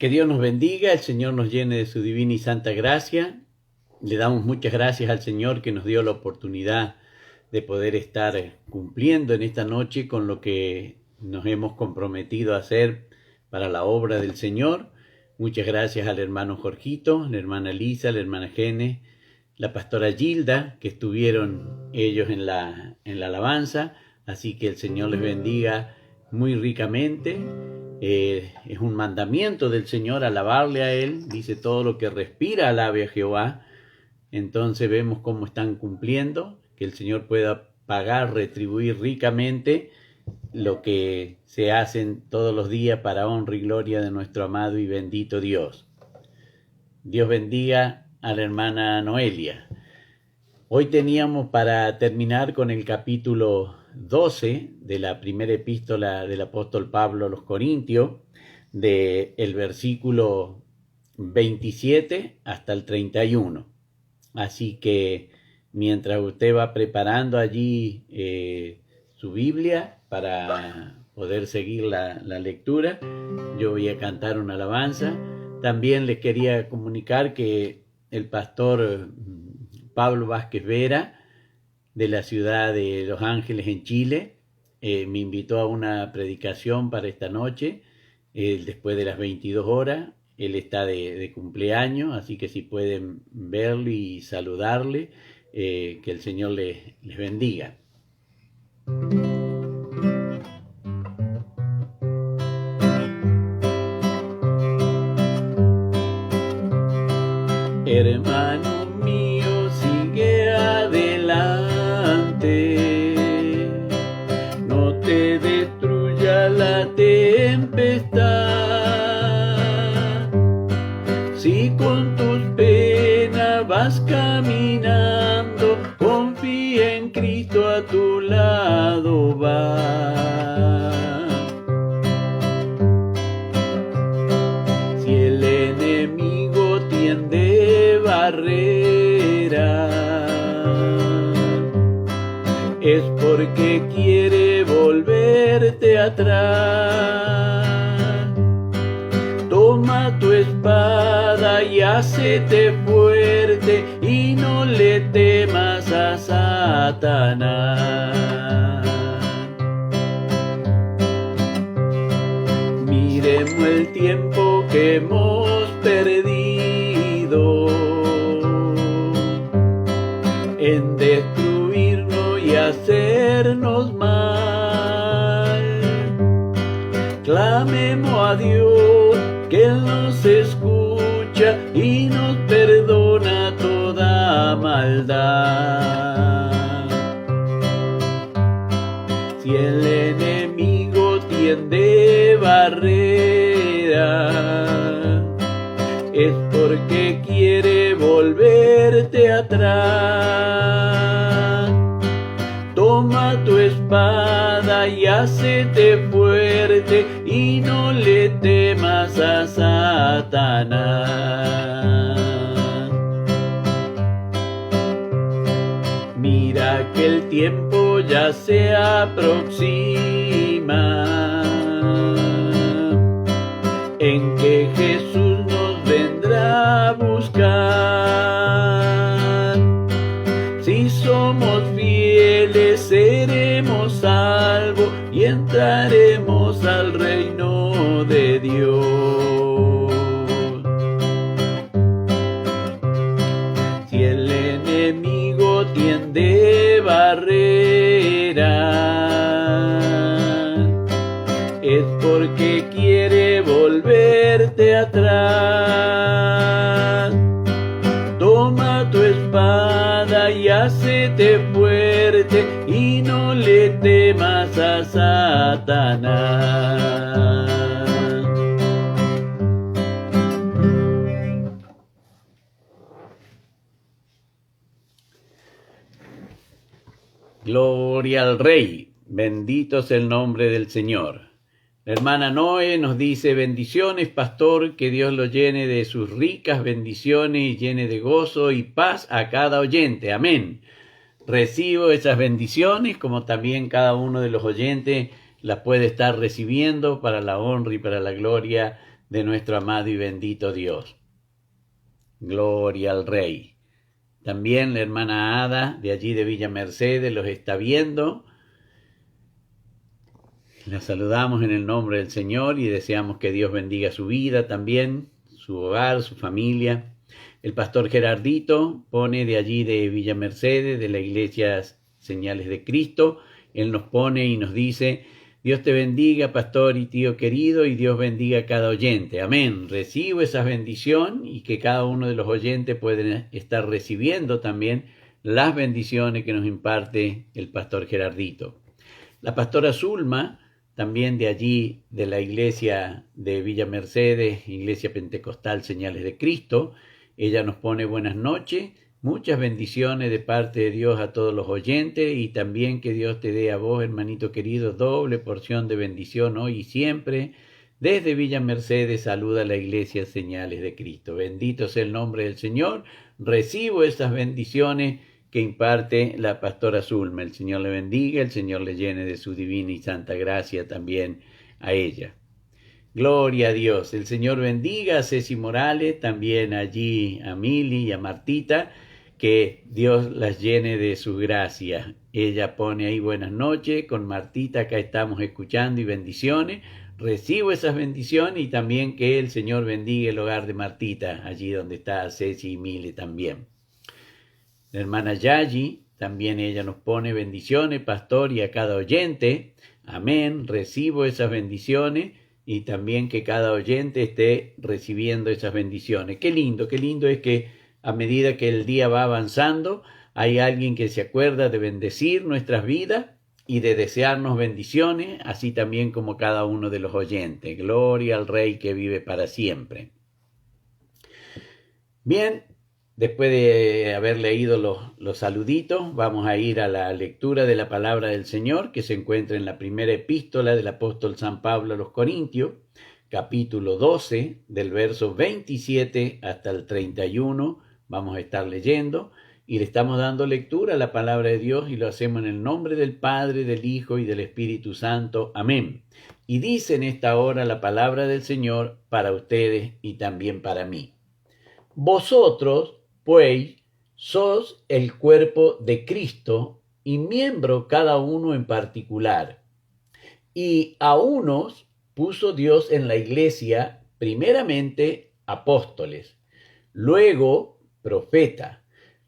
Que Dios nos bendiga, el Señor nos llene de su divina y santa gracia. Le damos muchas gracias al Señor que nos dio la oportunidad de poder estar cumpliendo en esta noche con lo que nos hemos comprometido a hacer para la obra del Señor. Muchas gracias al hermano Jorgito, la hermana Lisa, la hermana Gene, la pastora Gilda, que estuvieron ellos en la alabanza. Así que el Señor les bendiga muy ricamente. Es un mandamiento del Señor alabarle a Él. Dice: todo lo que respira alabe a Jehová. Entonces vemos cómo están cumpliendo. Que el Señor pueda pagar, retribuir ricamente lo que se hacen todos los días para honra y gloria de nuestro amado y bendito Dios. Dios bendiga a la hermana Noelia. Hoy teníamos para terminar con el capítulo 12 de la primera epístola del apóstol Pablo a los Corintios, del versículo 27 hasta el 31. Así que mientras usted va preparando allí su Biblia para poder seguir la lectura, yo voy a cantar una alabanza. También les quería comunicar que el pastor Pablo Vázquez Vera, de la ciudad de Los Ángeles en Chile, me invitó a una predicación para esta noche, después de las 22 horas. Él está de cumpleaños, así que si pueden verlo y saludarle, que el Señor les bendiga. Hermano mío, sigue adelante, no te destruya la tempestad. Si con tus penas vas caminando, confía en Cristo, a tu lado va. Si el enemigo tiende barrera, es porque quiere volverte atrás. Toma tu espada y hácete fuerte, y no le temas a Satanás. Miremos el tiempo que hemos perdido en destruirnos y hacernos mal. Clamemos a Dios, que Él nos escucha y nos perdona toda maldad. Si el enemigo tiende barrera, es porque quiere volverte atrás. Toma tu espada y hácete fuerte, y no le temas a Satanás. Mira que el tiempo ya se aproxima, en que Jesús nos vendrá a buscar. Si somos fieles, seremos salvos y entraremos al reino de Dios. Si el enemigo tiende barrera, es porque quiere volverte atrás. Toma tu espada y hácete fuerte, y no le temas a Satanás. Gloria al Rey, bendito es el nombre del Señor. La hermana Noé nos dice: bendiciones, pastor, que Dios lo llene de sus ricas bendiciones y llene de gozo y paz a cada oyente. Amén. Recibo esas bendiciones, como también cada uno de los oyentes las puede estar recibiendo para la honra y para la gloria de nuestro amado y bendito Dios. Gloria al Rey. También la hermana Ada, de allí de Villa Mercedes, los está viendo. La saludamos en el nombre del Señor y deseamos que Dios bendiga su vida también, su hogar, su familia. El pastor Gerardito pone de allí de Villa Mercedes, de la Iglesia Señales de Cristo. Él nos pone y nos dice: Dios te bendiga, pastor y tío querido, y Dios bendiga a cada oyente. Amén. Recibo esa bendición y que cada uno de los oyentes pueden estar recibiendo también las bendiciones que nos imparte el pastor Gerardito. La pastora Zulma, también de allí, de la iglesia de Villa Mercedes, Iglesia Pentecostal Señales de Cristo, ella nos pone buenas noches, muchas bendiciones de parte de Dios a todos los oyentes y también que Dios te dé a vos, hermanito querido, doble porción de bendición hoy y siempre. Desde Villa Mercedes saluda a la Iglesia Señales de Cristo. Bendito sea el nombre del Señor. Recibo esas bendiciones que imparte la pastora Zulma. El Señor le bendiga, el Señor le llene de su divina y santa gracia también a ella. Gloria a Dios. El Señor bendiga a Ceci Morales, también allí a Mili y a Martita, que Dios las llene de su gracia. Ella pone ahí buenas noches, con Martita acá estamos escuchando y bendiciones. Recibo esas bendiciones y también que el Señor bendiga el hogar de Martita, allí donde está Ceci y Mili también. La hermana Yayi, también ella nos pone bendiciones, pastor, y a cada oyente. Amén. Recibo esas bendiciones y también que cada oyente esté recibiendo esas bendiciones. Qué lindo es que a medida que el día va avanzando, hay alguien que se acuerda de bendecir nuestras vidas y de desearnos bendiciones, así también como cada uno de los oyentes. Gloria al Rey que vive para siempre. Bien, después de haber leído los saluditos, vamos a ir a la lectura de la palabra del Señor, que se encuentra en la primera epístola del apóstol San Pablo a los Corintios, capítulo 12, del verso 27 hasta el 31. Vamos a estar leyendo y le estamos dando lectura a la palabra de Dios y lo hacemos en el nombre del Padre, del Hijo y del Espíritu Santo. Amén. Y dice en esta hora la palabra del Señor para ustedes y también para mí. Vosotros, pues, sos el cuerpo de Cristo y miembro cada uno en particular. Y a unos puso Dios en la iglesia, primeramente apóstoles, luego profeta,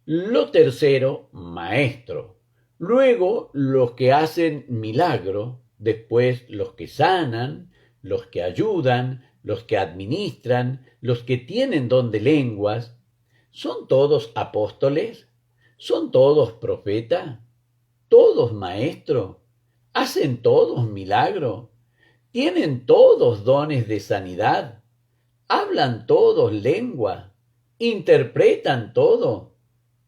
lo tercero maestro, luego los que hacen milagro, después los que sanan, los que ayudan, los que administran, los que tienen don de lenguas. ¿Son todos apóstoles? ¿Son todos profetas? ¿Todos maestros? ¿Hacen todos milagros? ¿Tienen todos dones de sanidad? ¿Hablan todos lengua? ¿Interpretan todo?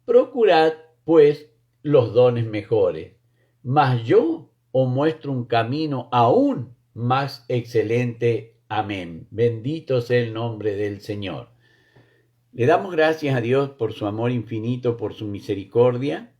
Procurad, pues, los dones mejores. Mas yo os muestro un camino aún más excelente. Amén. Bendito sea el nombre del Señor. Le damos gracias a Dios por su amor infinito, por su misericordia,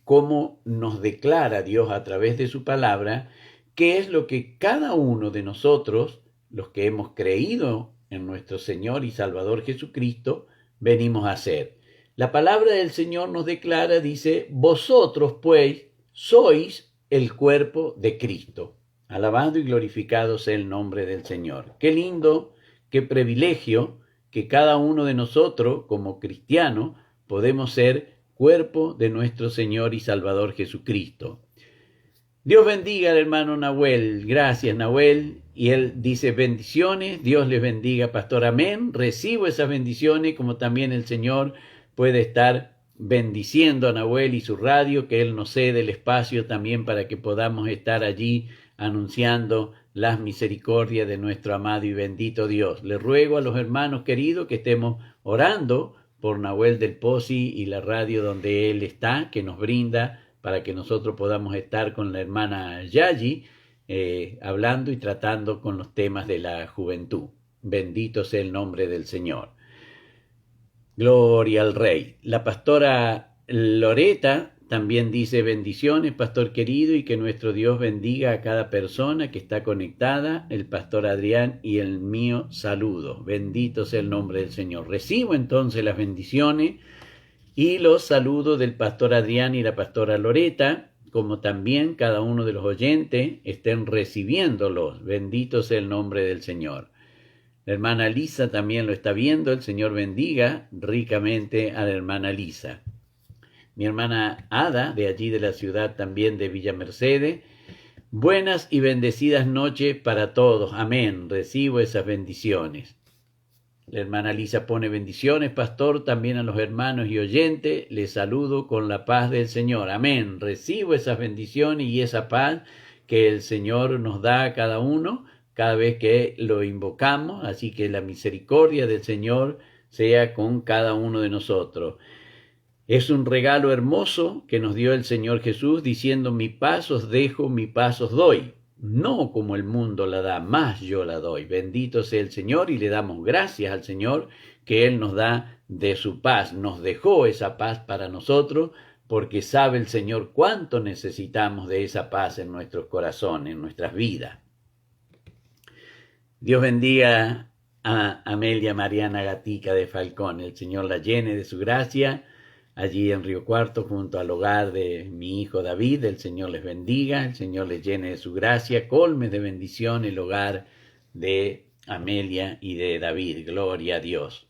cómo nos declara Dios a través de su palabra, qué es lo que cada uno de nosotros, los que hemos creído en nuestro Señor y Salvador Jesucristo, venimos a hacer. La palabra del Señor nos declara, dice, vosotros pues sois el cuerpo de Cristo. Alabado y glorificado sea el nombre del Señor. Qué lindo, qué privilegio que cada uno de nosotros, como cristianos, podemos ser cuerpo de nuestro Señor y Salvador Jesucristo. Dios bendiga al hermano Nahuel. Gracias, Nahuel. Y él dice bendiciones. Dios les bendiga, pastor. Amén. Recibo esas bendiciones, como también el Señor puede estar bendiciendo a Nahuel y su radio, que él nos cede el espacio también para que podamos estar allí anunciando las misericordias de nuestro amado y bendito Dios. Le ruego a los hermanos queridos que estemos orando por Nahuel del Pozi y la radio donde él está, que nos brinda para que nosotros podamos estar con la hermana Yayi, hablando y tratando con los temas de la juventud. Bendito sea el nombre del Señor. Gloria al Rey. La pastora Loreta también dice bendiciones, pastor querido, y que nuestro Dios bendiga a cada persona que está conectada, el pastor Adrián y el mío saludo. Bendito sea el nombre del Señor. Recibo entonces las bendiciones y los saludos del pastor Adrián y la pastora Loreta, como también cada uno de los oyentes estén recibiéndolos. Bendito sea el nombre del Señor. La hermana Lisa también lo está viendo. El Señor bendiga ricamente a la hermana Lisa. Mi hermana Ada, de allí de la ciudad también de Villa Mercedes. Buenas y bendecidas noches para todos. Amén. Recibo esas bendiciones. La hermana Lisa pone bendiciones, pastor, también a los hermanos y oyentes. Les saludo con la paz del Señor. Amén. Recibo esas bendiciones y esa paz que el Señor nos da a cada uno cada vez que lo invocamos. Así que la misericordia del Señor sea con cada uno de nosotros. Es un regalo hermoso que nos dio el Señor Jesús diciendo: mi paz os dejo, mi paz os doy. No como el mundo la da, más yo la doy. Bendito sea el Señor, y le damos gracias al Señor que Él nos da de su paz. Nos dejó esa paz para nosotros porque sabe el Señor cuánto necesitamos de esa paz en nuestros corazones, en nuestras vidas. Dios bendiga a Amelia Mariana Gatica de Falcón. El Señor la llene de su gracia allí en Río Cuarto, junto al hogar de mi hijo David. El Señor les bendiga, el Señor les llene de su gracia, colme de bendición el hogar de Amelia y de David. Gloria a Dios.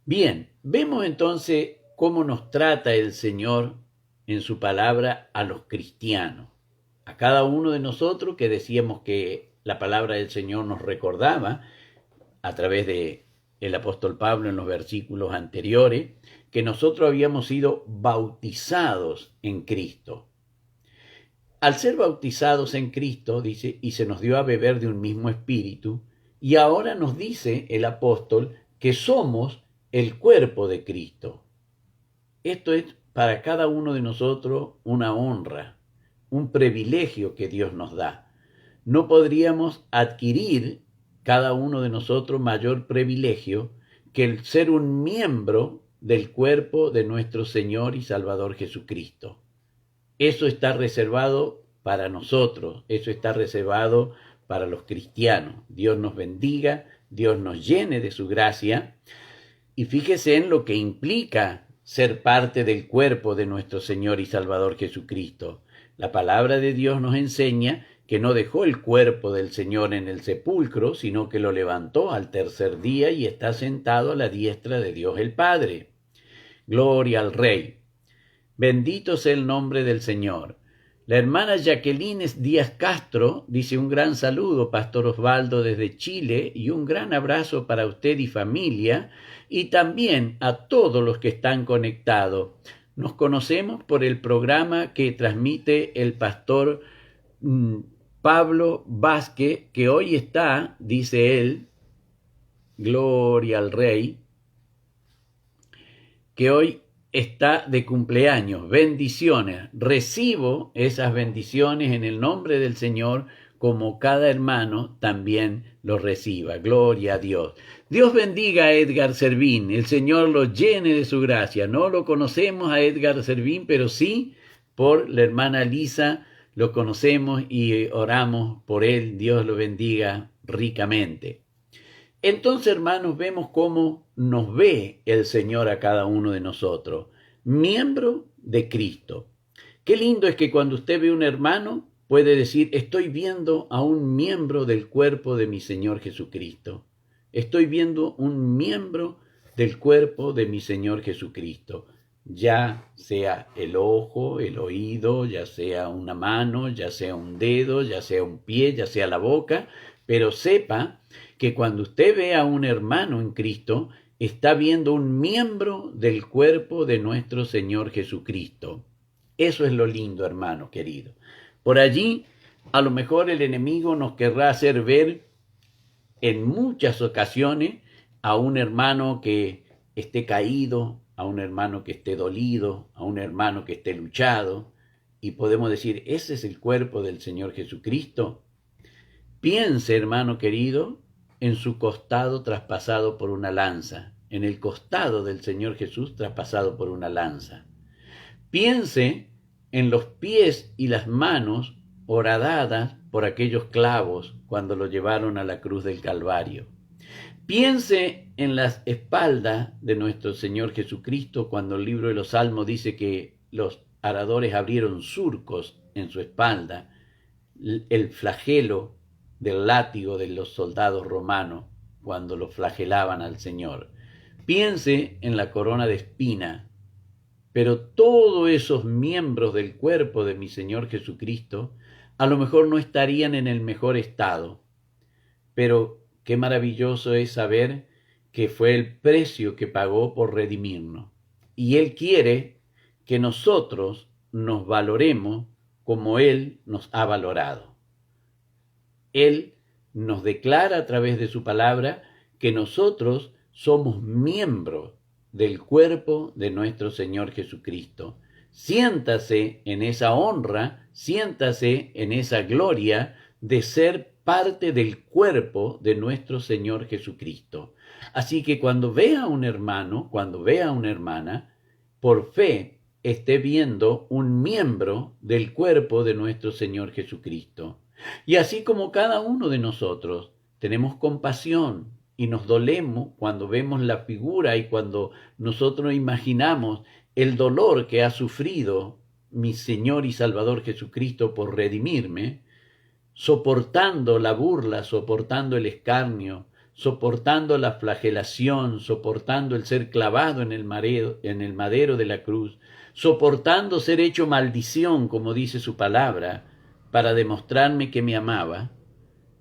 Bien, vemos entonces cómo nos trata el Señor en su palabra a los cristianos. A cada uno de nosotros, que decíamos que la palabra del Señor nos recordaba a través de el apóstol Pablo en los versículos anteriores, que nosotros habíamos sido bautizados en Cristo. Al ser bautizados en Cristo, dice, y se nos dio a beber de un mismo espíritu, y ahora nos dice el apóstol que somos el cuerpo de Cristo. Esto es para cada uno de nosotros una honra, un privilegio que Dios nos da. No podríamos adquirir cada uno de nosotros mayor privilegio que el ser un miembro del cuerpo de nuestro Señor y Salvador Jesucristo. Eso está reservado para nosotros, eso está reservado para los cristianos. Dios nos bendiga, Dios nos llene de su gracia, y fíjese en lo que implica ser parte del cuerpo de nuestro Señor y Salvador Jesucristo. La palabra de Dios nos enseña que no dejó el cuerpo del Señor en el sepulcro, sino que lo levantó al tercer día y está sentado a la diestra de Dios el Padre. Gloria al Rey. Bendito sea el nombre del Señor. La hermana Jacqueline Díaz Castro dice: un gran saludo, Pastor Osvaldo, desde Chile, y un gran abrazo para usted y familia, y también a todos los que están conectados. Nos conocemos por el programa que transmite el pastor Pablo Vázquez, que hoy está, dice él, gloria al Rey, que hoy está de cumpleaños. Bendiciones. Recibo esas bendiciones en el nombre del Señor, como cada hermano también lo reciba. Gloria a Dios. Dios bendiga a Edgar Servín. El Señor lo llene de su gracia. No lo conocemos a Edgar Servín, pero sí por la hermana Lisa lo conocemos y oramos por él. Dios lo bendiga ricamente. Entonces, hermanos, vemos cómo nos ve el Señor a cada uno de nosotros, miembro de Cristo. Qué lindo es que cuando usted ve un hermano, puede decir: estoy viendo a un miembro del cuerpo de mi Señor Jesucristo. Estoy viendo un miembro del cuerpo de mi Señor Jesucristo. Ya sea el ojo, el oído, ya sea una mano, ya sea un dedo, ya sea un pie, ya sea la boca, pero sepa que cuando usted ve a un hermano en Cristo, está viendo un miembro del cuerpo de nuestro Señor Jesucristo. Eso es lo lindo, hermano querido. Por allí, a lo mejor el enemigo nos querrá hacer ver en muchas ocasiones a un hermano que esté caído, a un hermano que esté dolido, a un hermano que esté luchado, y podemos decir: ese es el cuerpo del Señor Jesucristo. Piense, hermano querido, en su costado traspasado por una lanza, en el costado del Señor Jesús traspasado por una lanza. Piense en los pies y las manos horadadas por aquellos clavos cuando lo llevaron a la cruz del Calvario. Piense en las espaldas de nuestro Señor Jesucristo cuando el libro de los Salmos dice que los aradores abrieron surcos en su espalda, el flagelo del látigo de los soldados romanos cuando lo flagelaban al Señor. Piense en la corona de espina, pero todos esos miembros del cuerpo de mi Señor Jesucristo a lo mejor no estarían en el mejor estado, pero qué maravilloso es saber que fue el precio que pagó por redimirnos. Y Él quiere que nosotros nos valoremos como Él nos ha valorado. Él nos declara a través de su palabra que nosotros somos miembros del cuerpo de nuestro Señor Jesucristo. Siéntase en esa honra, siéntase en esa gloria de ser parte del cuerpo de nuestro Señor Jesucristo. Así que cuando vea a un hermano, cuando vea a una hermana, por fe esté viendo un miembro del cuerpo de nuestro Señor Jesucristo. Y así como cada uno de nosotros tenemos compasión y nos dolemos cuando vemos la figura y cuando nosotros imaginamos el dolor que ha sufrido mi Señor y Salvador Jesucristo por redimirme, soportando la burla, soportando el escarnio, soportando la flagelación, soportando el ser clavado en el madero de la cruz, soportando ser hecho maldición, como dice su palabra, para demostrarme que me amaba,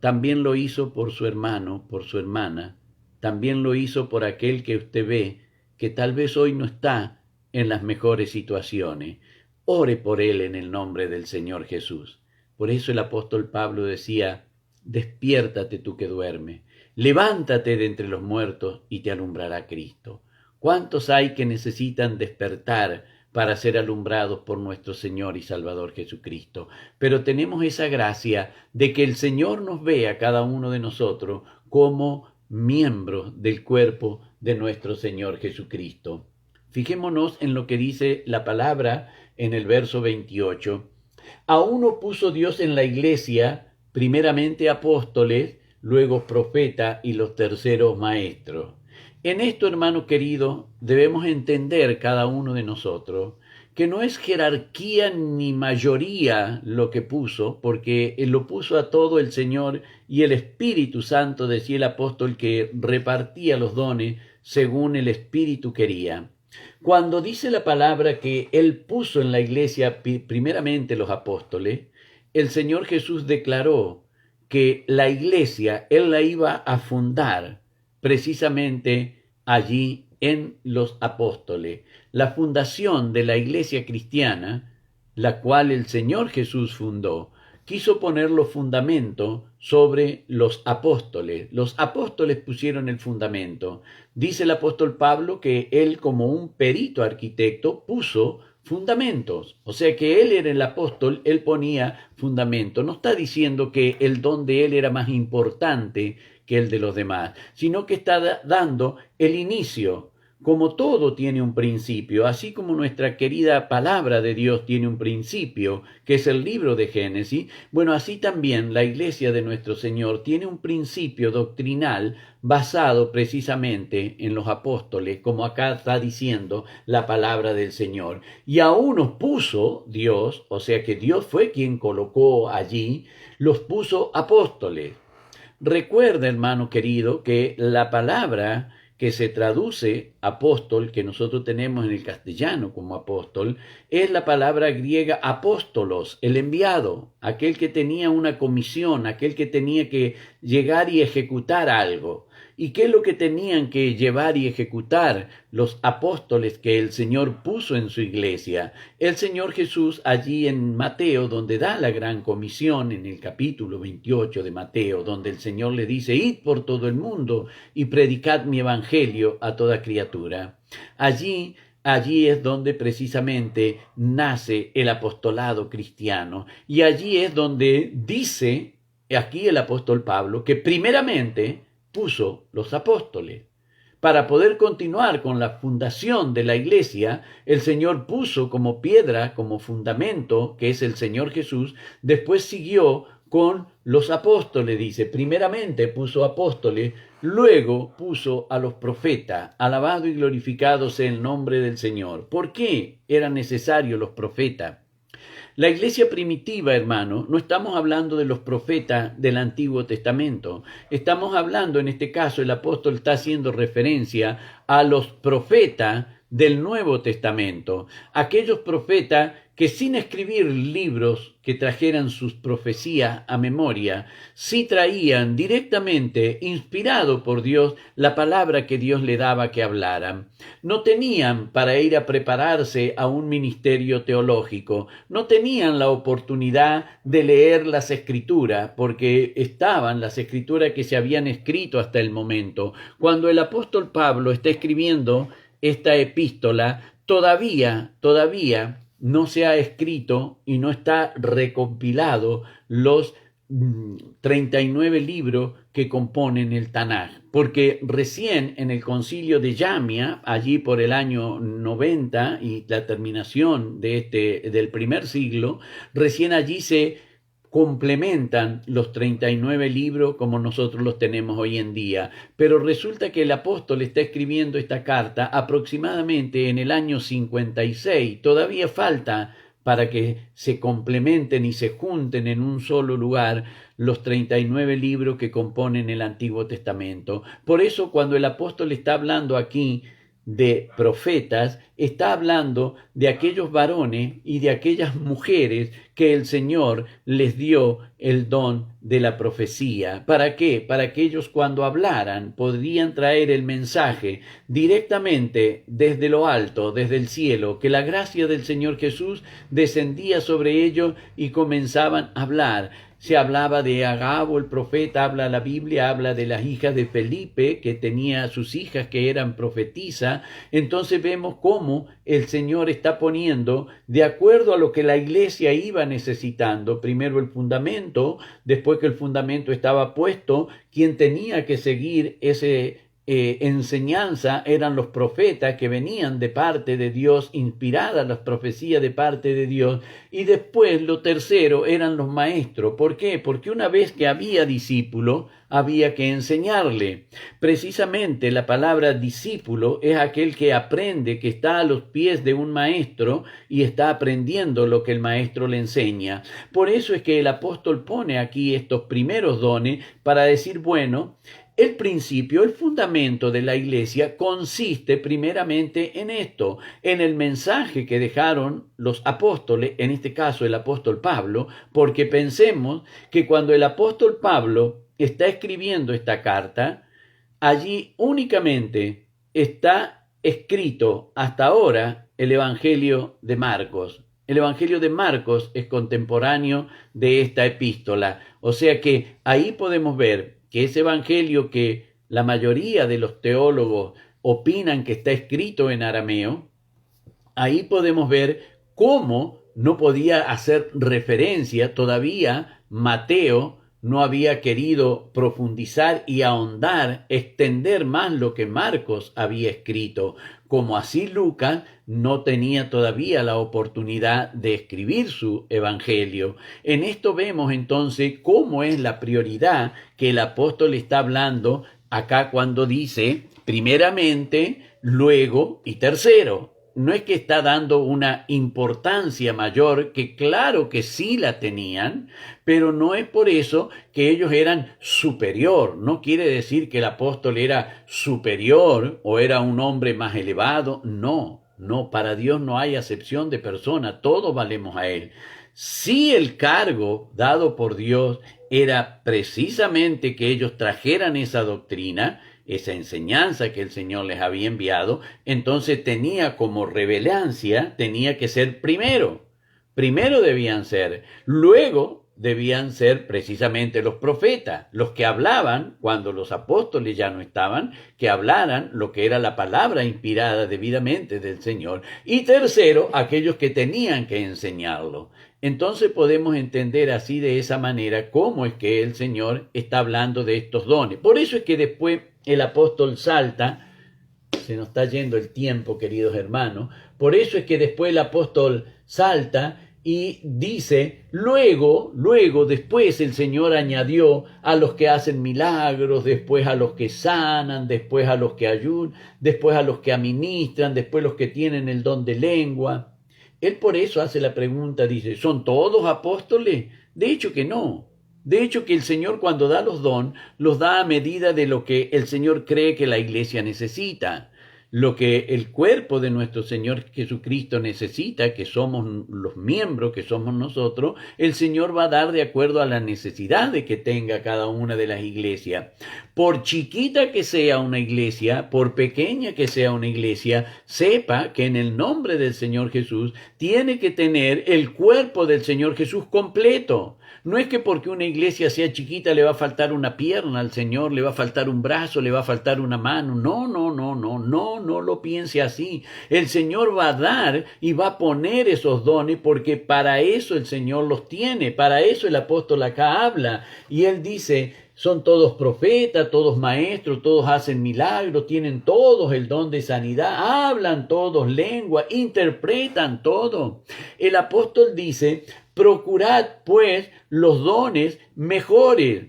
también lo hizo por su hermano, por su hermana, también lo hizo por aquel que usted ve, que tal vez hoy no está en las mejores situaciones. Ore por él en el nombre del Señor Jesús. Por eso el apóstol Pablo decía, despiértate tú que duermes, levántate de entre los muertos y te alumbrará Cristo. ¿Cuántos hay que necesitan despertar para ser alumbrados por nuestro Señor y Salvador Jesucristo? Pero tenemos esa gracia de que el Señor nos ve a cada uno de nosotros como miembros del cuerpo de nuestro Señor Jesucristo. Fijémonos en lo que dice la palabra en el verso 28. A uno puso Dios en la iglesia, primeramente apóstoles, luego profetas y los terceros maestros. En esto, hermano querido, debemos entender cada uno de nosotros que no es jerarquía ni mayoría lo que puso, porque Él lo puso a todo el Señor y el Espíritu Santo, decía el apóstol, que repartía los dones según el Espíritu quería. Cuando dice la palabra que Él puso en la iglesia primeramente los apóstoles, el Señor Jesús declaró que la iglesia Él la iba a fundar precisamente allí en los apóstoles. La fundación de la iglesia cristiana, la cual el Señor Jesús fundó, quiso poner los fundamentos sobre los apóstoles. Los apóstoles pusieron el fundamento. Dice el apóstol Pablo que él, como un perito arquitecto, puso fundamentos. O sea que él era el apóstol, él ponía fundamento. No está diciendo que el don de él era más importante que el de los demás, sino que está dando el inicio. Como todo tiene un principio, así como nuestra querida palabra de Dios tiene un principio, que es el libro de Génesis, bueno, así también la iglesia de nuestro Señor tiene un principio doctrinal basado precisamente en los apóstoles, como acá está diciendo la palabra del Señor. Y a unos puso Dios, o sea que Dios fue quien colocó allí, los puso apóstoles. Recuerda, hermano querido, que la palabra que se traduce apóstol, que nosotros tenemos en el castellano como apóstol, es la palabra griega apóstolos, el enviado, aquel que tenía una comisión, aquel que tenía que llegar y ejecutar algo. ¿Y qué es lo que tenían que llevar y ejecutar los apóstoles que el Señor puso en su iglesia? El Señor Jesús allí en Mateo, donde da la gran comisión, en el capítulo 28 de Mateo, donde el Señor le dice, id por todo el mundo y predicad mi evangelio a toda criatura. Allí es donde precisamente nace el apostolado cristiano. Y allí es donde dice, aquí el apóstol Pablo, que primeramente puso los apóstoles. para poder continuar con la fundación de la iglesia, el Señor puso como piedra, como fundamento, que es el Señor Jesús. Después siguió con los apóstoles, dice, primeramente puso apóstoles, luego puso a los profetas. Alabado y glorificado sea el nombre del Señor. ¿Por qué eran necesarios los profetas? La iglesia primitiva, hermano, no estamos hablando de los profetas del Antiguo Testamento. Estamos hablando, en este caso, el apóstol está haciendo referencia a los profetas del Nuevo Testamento. Aquellos profetas que sin escribir libros que trajeran sus profecías a memoria, sí traían directamente, inspirado por Dios, la palabra que Dios le daba que hablaran. No tenían para ir a prepararse a un ministerio teológico, no tenían la oportunidad de leer las escrituras, porque estaban las escrituras que se habían escrito hasta el momento. Cuando el apóstol Pablo está escribiendo esta epístola, todavía no se ha escrito y no está recompilado los 39 libros que componen el Tanaj, porque recién en el concilio de Yamia, allí por el año 90 y la terminación del primer siglo, recién allí se complementan los 39 libros como nosotros los tenemos hoy en día. Pero resulta que el apóstol está escribiendo esta carta aproximadamente en el año 56. Todavía falta para que se complementen y se junten en un solo lugar los 39 libros que componen el Antiguo Testamento. Por eso cuando el apóstol está hablando aquí de profetas, está hablando de aquellos varones y de aquellas mujeres que el Señor les dio el don de la profecía. ¿Para qué? Para que ellos cuando hablaran podrían traer el mensaje directamente desde lo alto, desde el cielo, que la gracia del Señor Jesús descendía sobre ellos y comenzaban a hablar. Se hablaba de Agabo, el profeta, habla la Biblia, habla de las hijas de Felipe, que tenía sus hijas que eran profetisas. Entonces vemos cómo el Señor está poniendo, de acuerdo a lo que la iglesia iba necesitando, primero el fundamento, después que el fundamento estaba puesto, quien tenía que seguir ese enseñanza eran los profetas que venían de parte de Dios, inspiradas las profecías de parte de Dios, y después lo tercero eran los maestros. ¿Por qué? Porque una vez que había discípulo, había que enseñarle. Precisamente la palabra discípulo es aquel que aprende, que está a los pies de un maestro y está aprendiendo lo que el maestro le enseña. Por eso es que el apóstol pone aquí estos primeros dones para decir, bueno, el principio, el fundamento de la iglesia consiste primeramente en esto, en el mensaje que dejaron los apóstoles, en este caso el apóstol Pablo, porque pensemos que cuando el apóstol Pablo está escribiendo esta carta, allí únicamente está escrito hasta ahora el Evangelio de Marcos. El Evangelio de Marcos es contemporáneo de esta epístola, o sea que ahí podemos ver que ese evangelio que la mayoría de los teólogos opinan que está escrito en arameo, ahí podemos ver cómo no podía hacer referencia, todavía Mateo no había querido profundizar y ahondar, extender más lo que Marcos había escrito, como así Lucas no tenía todavía la oportunidad de escribir su evangelio. En esto vemos entonces cómo es la prioridad que el apóstol está hablando acá cuando dice primeramente, luego y tercero. No es que está dando una importancia mayor, que claro que sí la tenían, pero no es por eso que ellos eran superior. No quiere decir que el apóstol era superior o era un hombre más elevado. No, para Dios no hay acepción de persona, todos valemos a Él. Si el cargo dado por Dios era precisamente que ellos trajeran esa doctrina, esa enseñanza que el Señor les había enviado, entonces tenía como revelancia, tenía que ser primero debían ser, luego debían ser precisamente los profetas, los que hablaban cuando los apóstoles ya no estaban, que hablaran lo que era la palabra inspirada debidamente del Señor, y tercero, aquellos que tenían que enseñarlo. Entonces podemos entender así de esa manera cómo es que el Señor está hablando de estos dones. Por eso es que después el apóstol salta se nos está yendo el tiempo, queridos hermanos. Por eso es que después el apóstol salta y dice, luego, después el Señor añadió a los que hacen milagros, después a los que sanan, después a los que ayunan, después a los que administran, después los que tienen el don de lengua. Él por eso hace la pregunta, dice, ¿son todos apóstoles? De hecho que no. De hecho que el Señor cuando da los dones, los da a medida de lo que el Señor cree que la iglesia necesita. Lo que el cuerpo de nuestro Señor Jesucristo necesita, que somos los miembros, que somos nosotros, el Señor va a dar de acuerdo a la necesidad de que tenga cada una de las iglesias. Por chiquita que sea una iglesia, por pequeña que sea una iglesia, sepa que en el nombre del Señor Jesús tiene que tener el cuerpo del Señor Jesús completo. No es que porque una iglesia sea chiquita le va a faltar una pierna al Señor, le va a faltar un brazo, le va a faltar una mano. No lo piense así. El Señor va a dar y va a poner esos dones porque para eso el Señor los tiene. Para eso el apóstol acá habla. Y él dice, son todos profetas, todos maestros, todos hacen milagros, tienen todos el don de sanidad, hablan todos lengua, interpretan todo. El apóstol dice, procurad pues los dones mejores.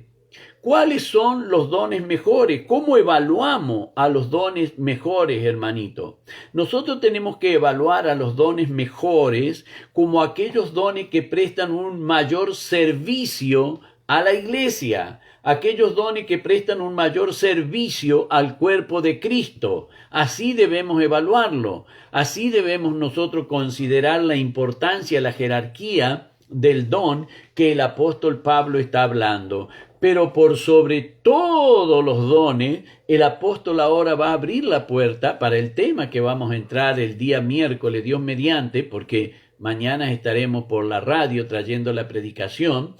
¿Cuáles son los dones mejores? ¿Cómo evaluamos a los dones mejores, hermanito? Nosotros tenemos que evaluar a los dones mejores como aquellos dones que prestan un mayor servicio a la iglesia, aquellos dones que prestan un mayor servicio al cuerpo de Cristo. Así debemos evaluarlo, así debemos nosotros considerar la importancia, la jerarquía del don que el apóstol Pablo está hablando. Pero por sobre todos los dones, el apóstol ahora va a abrir la puerta para el tema que vamos a entrar el día miércoles, Dios mediante, porque mañana estaremos por la radio trayendo la predicación.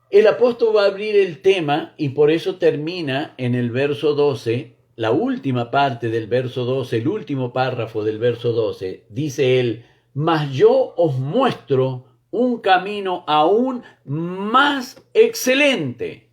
El apóstol va a abrir el tema y por eso termina en el verso 12, la última parte del verso 12, el último párrafo del verso 12. Dice él, mas yo os muestro un camino aún más excelente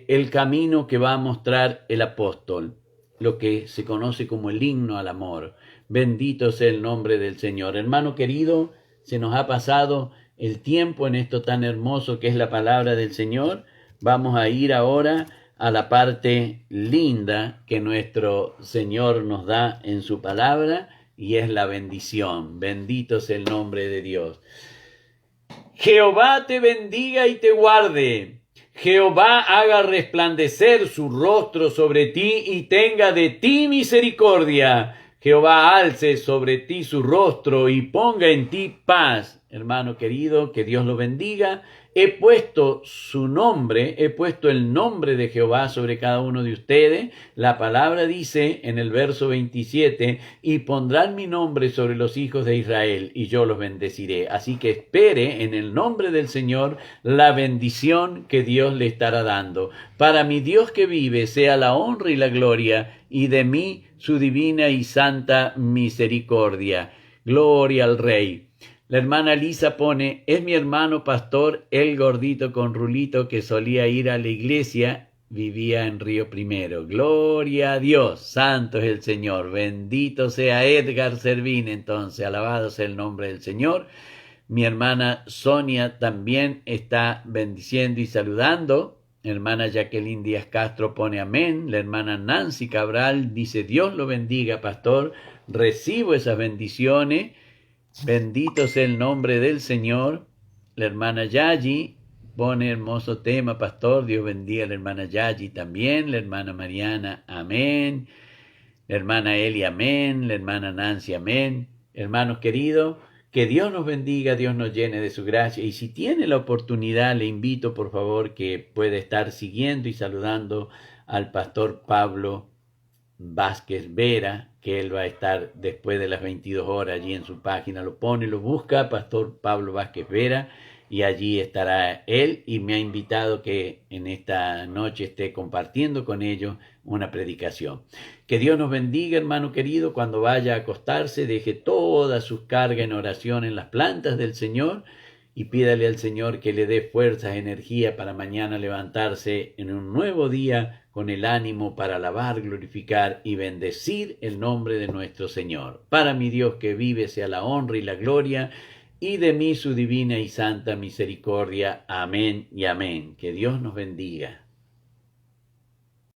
el camino que va a mostrar el apóstol, lo que se conoce como el himno al amor. Bendito sea el nombre del Señor. Hermano querido, se nos ha pasado el tiempo en esto tan hermoso que es la palabra del Señor. Vamos a ir ahora a la parte linda que nuestro Señor nos da en su palabra, y es la bendición. Bendito sea el nombre de Dios. Jehová te bendiga y te guarde. Jehová haga resplandecer su rostro sobre ti y tenga de ti misericordia. Jehová alce sobre ti su rostro y ponga en ti paz. Hermano querido, que Dios lo bendiga. He puesto el nombre de Jehová sobre cada uno de ustedes. La palabra dice en el verso 27, y pondrán mi nombre sobre los hijos de Israel, y yo los bendeciré. Así que espere en el nombre del Señor la bendición que Dios le estará dando. Para mi Dios que vive sea la honra y la gloria, y de mí su divina y santa misericordia. Gloria al Rey. La hermana Lisa pone, es mi hermano pastor, el gordito con rulito que solía ir a la iglesia, vivía en Río Primero. Gloria a Dios, santo es el Señor. Bendito sea Edgar Servín, entonces, alabado sea el nombre del Señor. Mi hermana Sonia también está bendiciendo y saludando. La hermana Jacqueline Díaz Castro pone amén. La hermana Nancy Cabral dice, Dios lo bendiga, pastor. Recibo esas bendiciones. Bendito sea el nombre del Señor. La hermana Yayi pone hermoso tema, pastor. Dios bendiga a la hermana Yayi también. La hermana Mariana, amén. La hermana Eli, amén. La hermana Nancy, amén. Hermanos queridos, que Dios nos bendiga, Dios nos llene de su gracia. Y si tiene la oportunidad, le invito por favor que pueda estar siguiendo y saludando al pastor Pablo Vázquez Vera, que él va a estar después de las 22 horas allí en su página, lo pone, lo busca, Pastor Pablo Vázquez Vera, y allí estará él, y me ha invitado que en esta noche esté compartiendo con ellos una predicación. Que Dios nos bendiga, hermano querido. Cuando vaya a acostarse, deje todas sus cargas en oración en las plantas del Señor, y pídale al Señor que le dé fuerzas, energía para mañana levantarse en un nuevo día con el ánimo para alabar, glorificar y bendecir el nombre de nuestro Señor. Para mi Dios que vive sea la honra y la gloria, y de mí su divina y santa misericordia. Amén y amén. Que Dios nos bendiga.